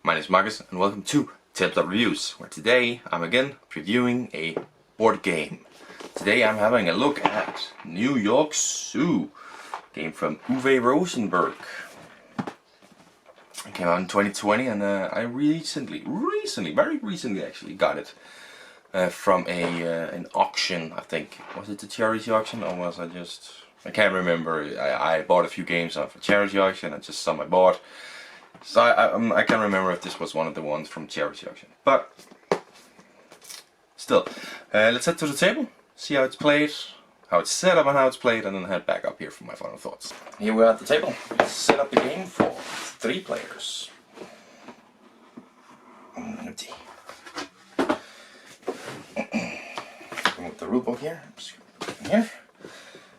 my name is Marcus and welcome to Tabletop Reviews, where today I'm again previewing a board game. Today I'm having a look at New York Zoo, game from Uwe Rosenberg. It came out in 2020 and I very recently actually got it from an auction, I think. Was it a charity auction or was I can't remember. I bought a few games off a charity auction and just some I bought. So I can't remember if this was one of the ones from charity auction, but still, let's head to the table, see how it's played, how it's set up and how it's played, and then head back up here for my final thoughts. Here we are at the table. Let's set up the game for 3 players. Empty. Remove the rulebook here. Here.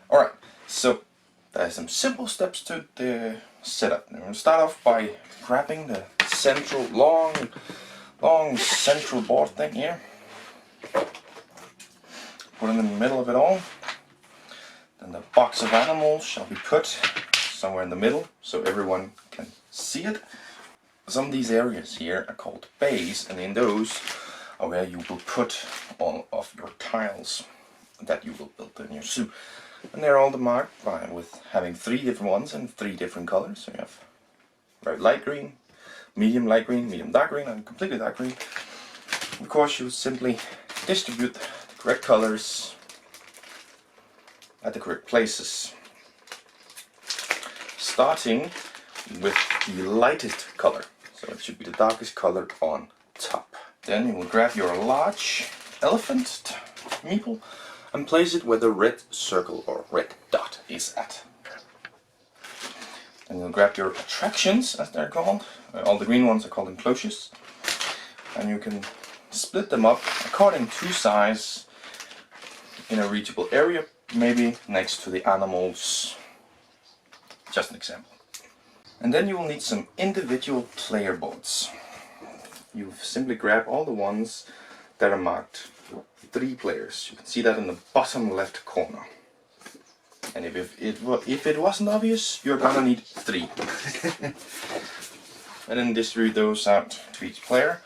Alright, so there's some simple steps to the setup. We're going to start off by grabbing the central, long central board thing here. Put it in the middle of it all. Then the box of animals shall be put somewhere in the middle so everyone can see it. Some of these areas here are called bays, and in those are where you will put all of your tiles that you will build in your zoo. And they're all marked with having 3 different ones and 3 different colors. So you have very light green, medium light green, medium dark green, and completely dark green. Of course, you simply distribute the correct colors at the correct places. Starting with the lightest color. So it should be the darkest color on top. Then you will grab your large elephant meeple and place it where the red circle or red dot is at. And you'll grab your attractions, as they're called. All the green ones are called enclosures. And you can split them up according to size in a reachable area, maybe next to the animals. Just an example. And then you will need some individual player boards. You simply grab all the ones that are marked 3 players. You can see that in the bottom left corner. And if it wasn't obvious, you're gonna need 3. And then distribute those out to each player.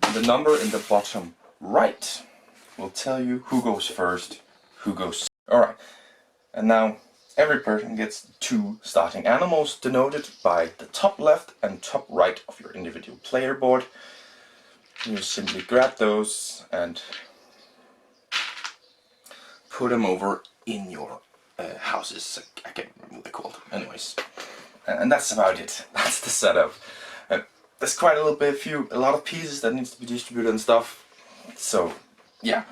And the number in the bottom right will tell you who goes first, who goes second. Alright, and now every person gets 2 starting animals denoted by the top left and top right of your individual player board. You simply grab those and put them over in your houses. I can't remember what they're called. Anyways, and that's about it. That's the setup. There's quite a lot of pieces that needs to be distributed and stuff. So yeah,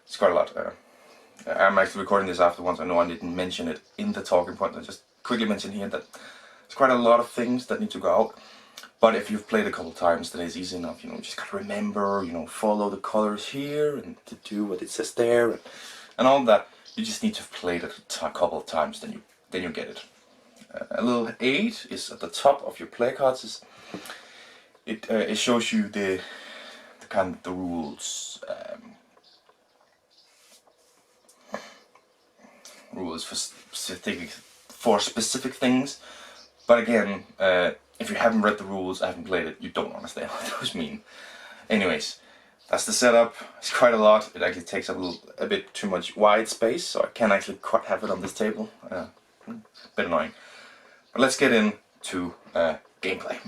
it's quite a lot. I'm actually recording this afterwards. I know I didn't mention it in the talking point. I just quickly mentioned here that there's quite a lot of things that need to go out. But if you've played a couple times, then it's easy enough. You know, just gotta remember. You know, follow the colors here and to do what it says there, and all that. You just need to have played it a couple of times, then you get it. A little aid is at the top of your play cards. It shows you the rules. Rules for specific things. But again, if you haven't read the rules, haven't played it, you don't understand what those mean. Anyways, that's the setup. It's quite a lot. It actually takes up a bit too much wide space, so I can't actually quite have it on this table. Bit annoying. But let's get into gameplay.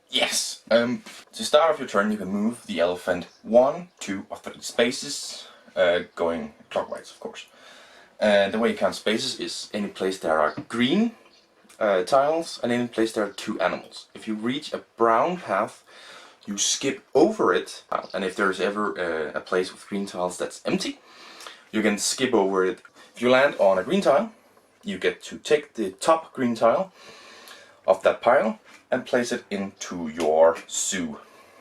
Yes. To start off your turn, you can move the elephant 1, 2, or 3 spaces, going clockwise, of course. The way you count spaces is any place there are green tiles and any place there are 2 animals. If you reach a brown path, you skip over it, and if there's ever a place with green tiles that's empty, you can skip over it. If you land on a green tile, you get to take the top green tile of that pile and place it into your zoo.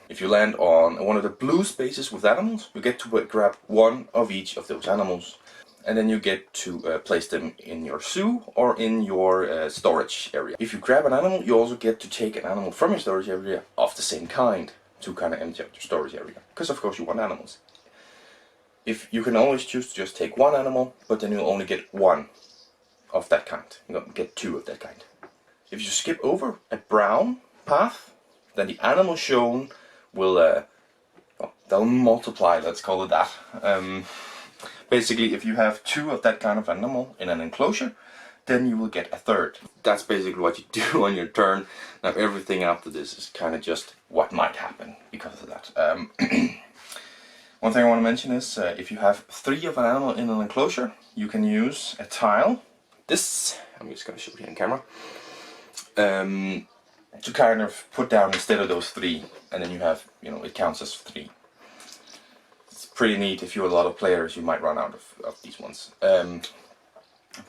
If you land on one of the blue spaces with animals, you get to grab 1 of each of those animals. And then you get to place them in your zoo or in your storage area. If you grab an animal, you also get to take an animal from your storage area of the same kind to kind of empty out your storage area. Because of course you want animals. If you can always choose to just take 1 animal, but then you'll only get 1 of that kind. You don't get 2 of that kind. if you skip over a brown path, then the animal shown will well, they'll multiply, let's call it that. Basically, if you have 2 of that kind of animal in an enclosure, then you will get a 3rd. That's basically what you do on your turn. Now everything after this is kind of just what might happen because of that. One thing I want to mention is if you have 3 of an animal in an enclosure, you can use a tile. This, I'm just going to show you on camera, to kind of put down instead of those 3, and then you have, you know, it counts as 3. It's pretty neat. If you're a lot of players, you might run out of these ones.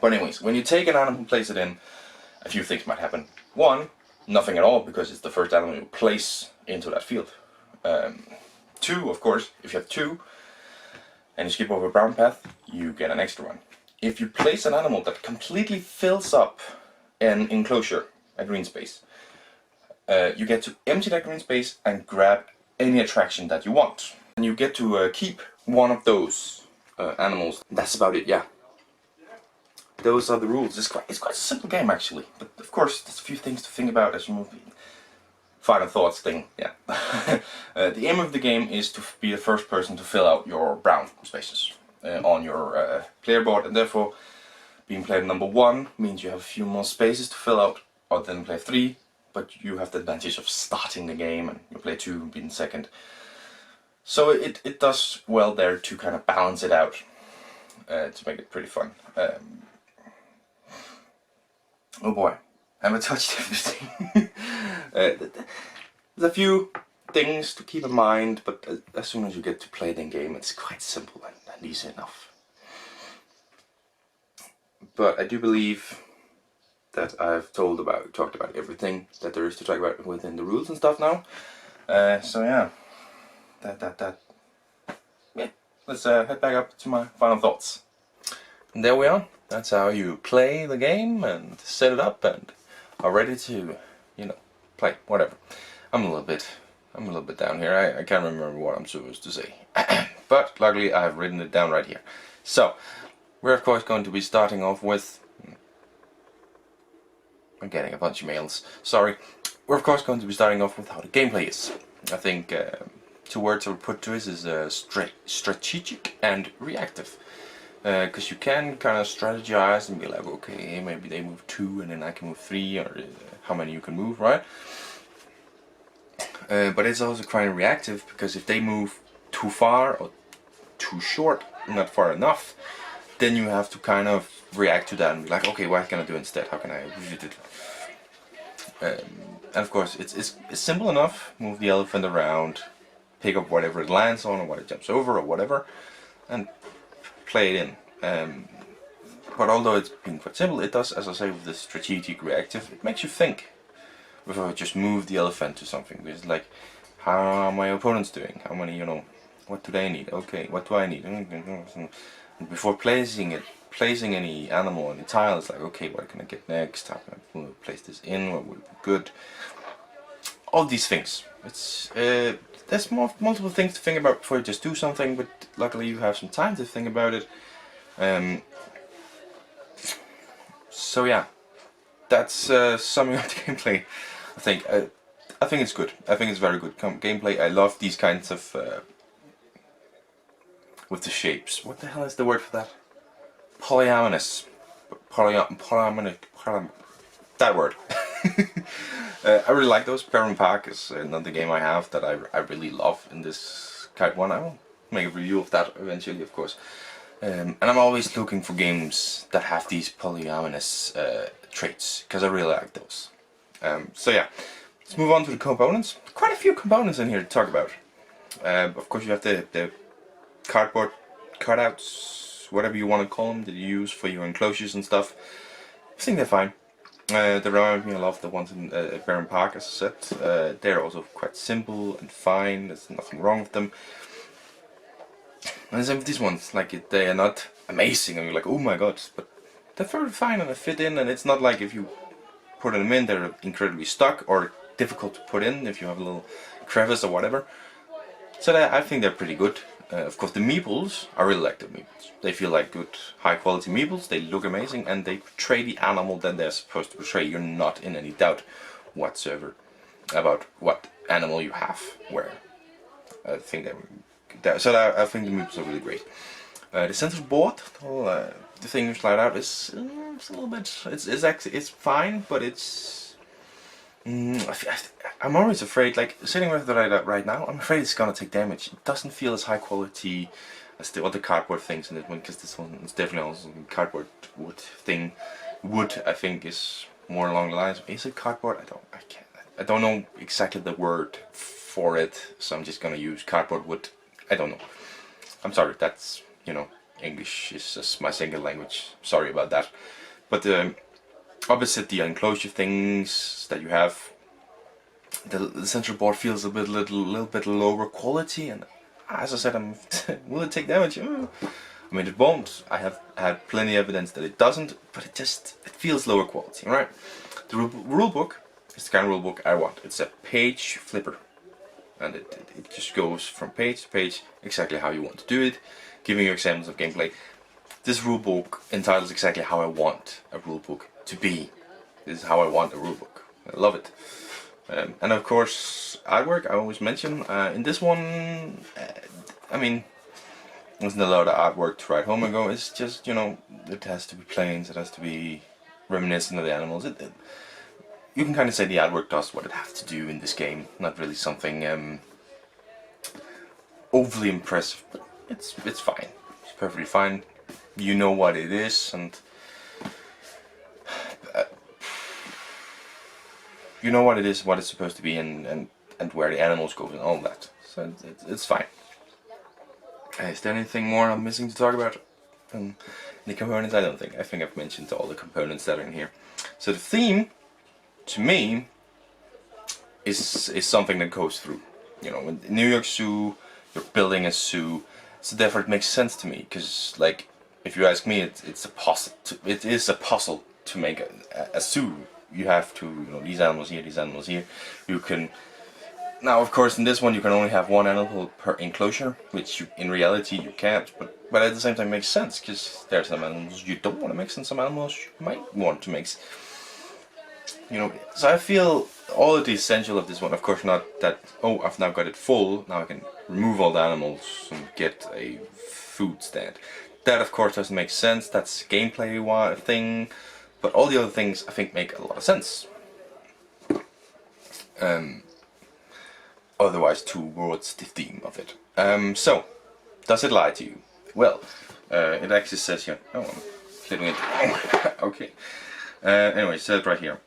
But anyways, when you take an animal and place it in, a few things might happen. 1, nothing at all, because it's the first animal you place into that field. 2, of course, if you have 2 and you skip over a brown path, you get an extra one. If you place an animal that completely fills up an enclosure, a green space, you get to empty that green space and grab any attraction that you want. And you get to keep one of those animals. That's about it, yeah. Those are the rules. It's quite a simple game actually, but of course there's a few things to think about as you move. Final thoughts thing, yeah. The aim of the game is to be the first person to fill out your brown spaces on your player board, and therefore being player number 1 means you have a few more spaces to fill out other than player 3, but you have the advantage of starting the game and your player 2 being second. So it does well there to kind of balance it out, to make it pretty fun. Oh boy, I haven't touched everything. There's a few things to keep in mind, but as soon as you get to play the game, it's quite simple and easy enough. But I do believe that I've talked about everything that there is to talk about within the rules and stuff now. So yeah, yeah. Let's head back up to my final thoughts. And there we are. That's how you play the game and set it up and are ready to, you know, play, whatever. I'm a little bit down here. I can't remember what I'm supposed to say. But luckily I've written it down right here. So, we're of course going to be starting off with... I'm getting a bunch of mails. Sorry. We're of course going to be starting off with how the gameplay is. I think 2 words I would put to it is strategic and reactive. Because you can kind of strategize and be like, okay, maybe they move 2 and then I can move 3, or how many you can move, right? But it's also kind of reactive, because if they move too far or too short, not far enough, then you have to kind of react to that and be like, okay, what can I do instead? How can I... and of course, it's simple enough. Move the elephant around, pick up whatever it lands on or what it jumps over or whatever, and play it in. But although it's been quite simple, it does, as I say, with the strategic reactive, it makes you think before I just move the elephant to something. It's like, how are my opponents doing? How many, you know, what do they need? Okay, what do I need? And before placing any animal, any tile, it's like, okay, what can I get next? How can I place this in? What would be good? All these things. It's there's multiple things to think about before you just do something, but luckily you have some time to think about it. So yeah, that's summing up the gameplay. I think it's good. I think it's very good gameplay. I love these kinds of with the shapes. What the hell is the word for that? Polyamorous. That word. I really like those. Premieren Pack is another game I have that I really love in this kind one. I will make a review of that eventually, of course. And I'm always looking for games that have these polyamorous traits, because I really like those. So yeah, let's move on to the components. Quite a few components in here to talk about. Of course you have the cardboard cutouts, whatever you want to call them, that you use for your enclosures and stuff. I think they're fine. They remind me a lot of the ones in Premieren Pack, as I said. They're also quite simple and fine, there's nothing wrong with them. And the same with these ones, like they are not amazing and you're like, oh my god, but they're very fine and they fit in, and it's not like if you put them in they're incredibly stuck or difficult to put in if you have a little crevice or whatever. So I think they're pretty good. Of course, the meeples, I really like the meeples. They feel like good, high quality meeples, they look amazing, and they portray the animal that they're supposed to portray. You're not in any doubt whatsoever about what animal you have where. I think I think the meeples are really great. The center board, the thing you slide out is it's a little bit. It's actually it's fine, but it's. I'm always afraid, like sitting with it right now. I'm afraid it's gonna take damage. It doesn't feel as high quality as the other cardboard things in it one, because this one is definitely also a cardboard wood thing. Wood, I think, is more along the lines. Is it cardboard? I don't know exactly the word for it, so I'm just gonna use cardboard wood. I don't know. I'm sorry. That's, you know, English is just my second language. Sorry about that. But opposite the enclosure things that you have, the central board feels a little bit lower quality, and as I said, will it take damage? I mean, it won't. I have had plenty of evidence that it doesn't, but it feels lower quality, right? The rule book is the kind of rule book I want. It's a page flipper, and it just goes from page to page exactly how you want to do it, giving you examples of gameplay. This rule book entitles exactly how I want a rule book to be. This is how I want a rule book. I love it. And of course, artwork, I always mention. In this one, I mean, there's not a lot of artwork to write home and go. It's just, you know, it has to be planes, it has to be reminiscent of the animals. You can kind of say the artwork does what it has to do in this game. Not really something overly impressive, but it's fine. It's perfectly fine. You know what it is, and you know what it is, what it's supposed to be, and where the animals go and all that. So it's fine. Is there anything more I'm missing to talk about? The components, I don't think. I think I've mentioned all the components that are in here. So the theme, to me, is something that goes through. You know, in New York Zoo, you're building a zoo, so therefore it makes sense to me. Because, like, if you ask me, it's a puzzle. It is a puzzle to make a zoo. You have to, you know, these animals here, these animals here. You can. Now, of course, in this one you can only have one animal per enclosure, which in reality you can't, but at the same time makes sense, because there are some animals you don't want to mix and some animals you might want to mix. You know, so I feel all of the essential of this one, of course not that, oh, I've now got it full, now I can remove all the animals and get a food stand. That, of course, doesn't make sense, that's a gameplay thing, but all the other things I think make a lot of sense. Otherwise towards the theme of it. So, does it lie to you? Well, it actually says here, oh, I'm flipping it, okay. Anyway, it says right here,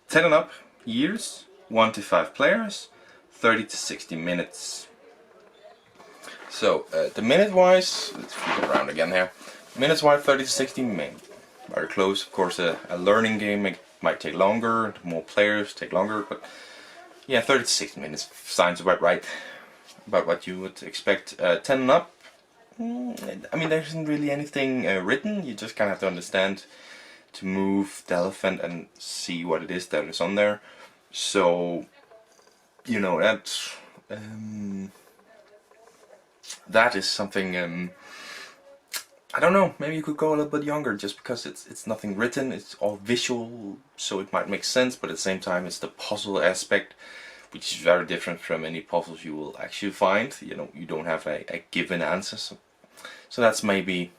10 and up years, 1 to 5 players, 30 to 60 minutes. So, the minute-wise, let's flip it around again here, minutes-wise 30 to 60 minutes. Very close, of course, a learning game might take longer, more players take longer, but yeah, 30 to 60 minutes sounds about right, about what you would expect. 10 and up, I mean, there isn't really anything written, you just kind of have to understand to move the elephant and see what it is that is on there. So, you know, that is something, I don't know, maybe you could go a little bit younger, just because it's nothing written, it's all visual, so it might make sense, but at the same time it's the puzzle aspect, which is very different from any puzzles you will actually find. You know, you don't have a given answer, so that's maybe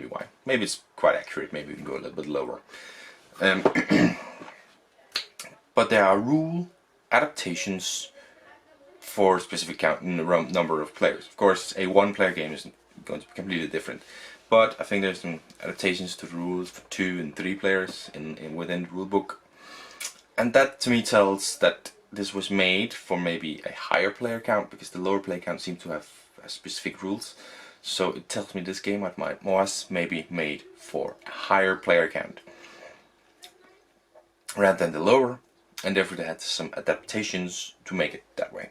why. Maybe it's quite accurate, maybe we can go a little bit lower. But there are rule adaptations for a specific number of players. Of course, a one-player game is going to be completely different. But I think there's some adaptations to the rules for 2 and 3 players within the rulebook. And that to me tells that this was made for maybe a higher player count, because the lower player count seems to have specific rules. So it tells me this game was maybe made for a higher player count rather than the lower, and therefore they had some adaptations to make it that way.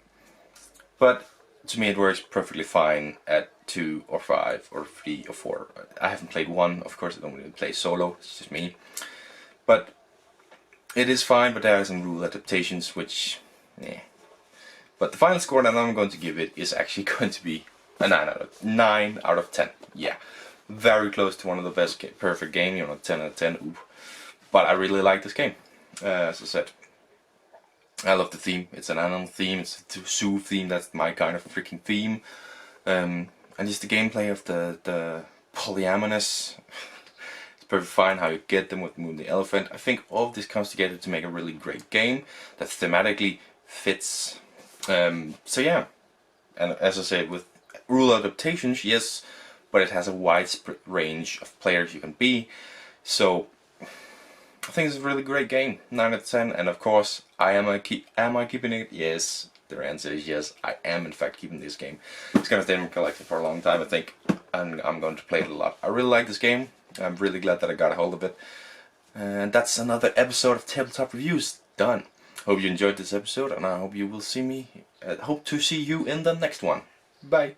But to me it works perfectly fine at 2 or 5 or 3 or 4. I haven't played 1, of course I don't really play solo, it's just me. But it is fine, but there are some rule adaptations which, yeah. But the final score that I'm going to give it is actually going to be a 9 out of 10. Yeah, very close to one of the best, perfect game. 10 out of 10. Ooh. But I really like this game. As I said, I love the theme. It's an animal theme. It's a zoo theme. That's my kind of freaking theme. And just the gameplay of the polyamorous. It's perfect fine how you get them with Moon the Elephant. I think all of this comes together to make a really great game that thematically fits. So yeah, and as I said, with rule adaptations, yes, but it has a wide range of players you can be. So I think it's a really great game. 9 out of 10, and of course, am I keeping it? Yes. The answer is yes. I am in fact keeping this game. It's gonna stay in my collection for a long time, I think, and I'm going to play it a lot. I really like this game. I'm really glad that I got a hold of it. And that's another episode of Tabletop Reviews done. Hope you enjoyed this episode, and I hope you will see me. Hope to see you in the next one. Bye.